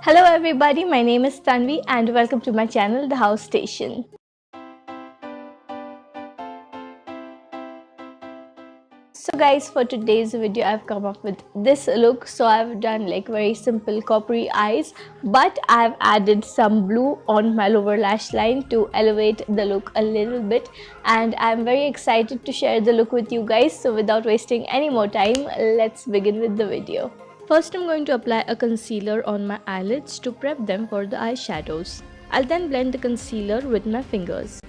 Hello everybody, my name is Tanvi and welcome to my channel, the HowStation. So guys, for today's video I've come up with this look. So I've done like very simple coppery eyes, but I've added some blue on my lower lash line to elevate the look a little bit, and I'm very excited to share the look with you guys. So without wasting any more time, let's begin with the video. First, I'm going to apply a concealer on my eyelids to prep them for the eyeshadows. I'll then blend the concealer with my fingers.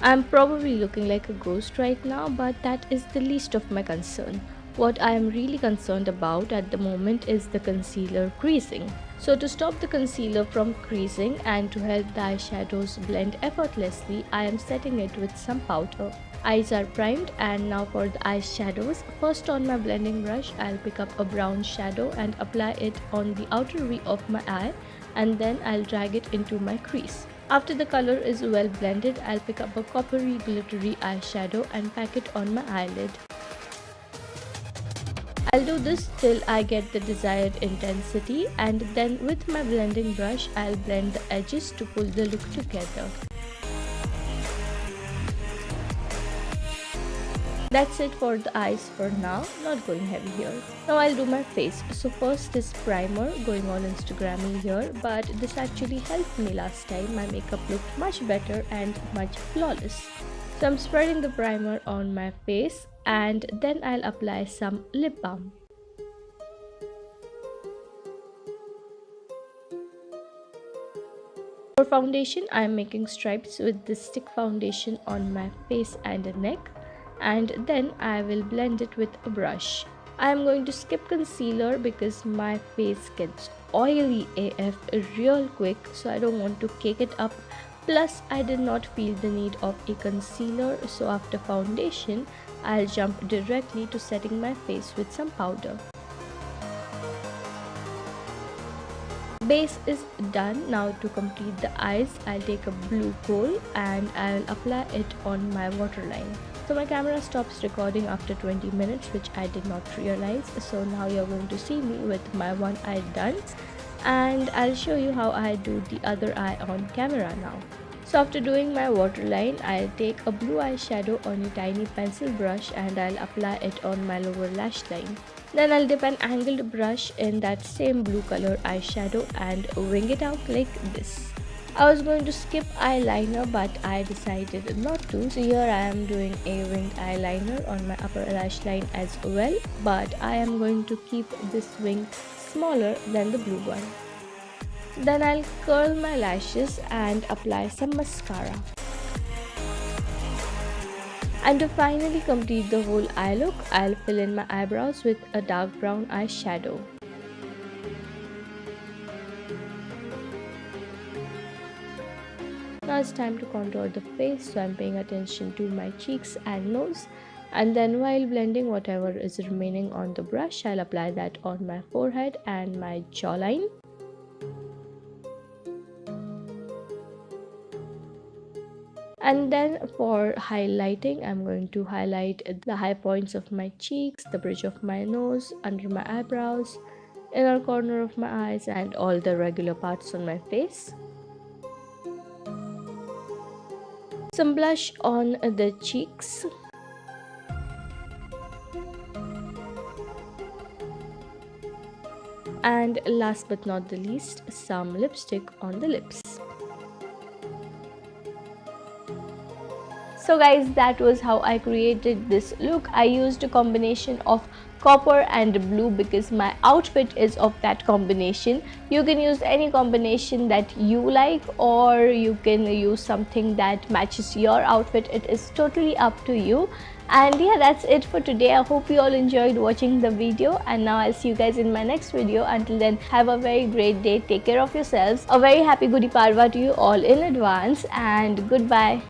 I'm probably looking like a ghost right now, but that is the least of my concern. What I am really concerned about at the moment is the concealer creasing. So to stop the concealer from creasing and to help the eyeshadows blend effortlessly, I am setting it with some powder. Eyes are primed, and now for the eyeshadows. First, on my blending brush, I'll pick up a brown shadow and apply it on the outer V of my eye, and then I'll drag it into my crease. After the color is well blended, I'll pick up a coppery glittery eyeshadow and pack it on my eyelid. I'll do this till I get the desired intensity, and then with my blending brush, I'll blend the edges to pull the look together. That's it for the eyes for now, not going heavy here. Now I'll do my face. So first is primer, going on Instagram here, but this actually helped me last time. My makeup looked much better and much flawless. So I'm spreading the primer on my face, and then I'll apply some lip balm. For foundation, I'm making stripes with this stick foundation on my face and neck, and then I will blend it with a brush. I am going to skip concealer because my face gets oily AF real quick, so I don't want to cake it up. Plus, I did not feel the need of a concealer, so after foundation, I'll jump directly to setting my face with some powder. Base is done. Now to complete the eyes, I'll take a blue kohl and I'll apply it on my waterline. So my camera stops recording after 20 minutes, which I did not realize. So now you're going to see me with my one eye done, and I'll show you how I do the other eye on camera now. So after doing my waterline, I'll take a blue eyeshadow on a tiny pencil brush and I'll apply it on my lower lash line. Then I'll dip an angled brush in that same blue color eyeshadow and wing it out like this. I was going to skip eyeliner, but I decided not to. So here I am doing a winged eyeliner on my upper lash line as well, but I am going to keep this wing smaller than the blue one. Then I'll curl my lashes and apply some mascara. And to finally complete the whole eye look, I'll fill in my eyebrows with a dark brown eyeshadow. Now it's time to contour the face, so I'm paying attention to my cheeks and nose. And then while blending whatever is remaining on the brush, I'll apply that on my forehead and my jawline. And then for highlighting, I'm going to highlight the high points of my cheeks, the bridge of my nose, under my eyebrows, inner corner of my eyes, and all the regular parts on my face. Some blush on the cheeks. And last but not the least, some lipstick on the lips. So guys, that was how I created this look. I used a combination of copper and blue because my outfit is of that combination. You can use any combination that you like, or you can use something that matches your outfit. It is totally up to you. And yeah, that's it for today. I hope you all enjoyed watching the video, and now I'll see you guys in my next video. Until then, have a very great day. Take care of yourselves. A very happy Gudi Padwa to you all in advance, and goodbye.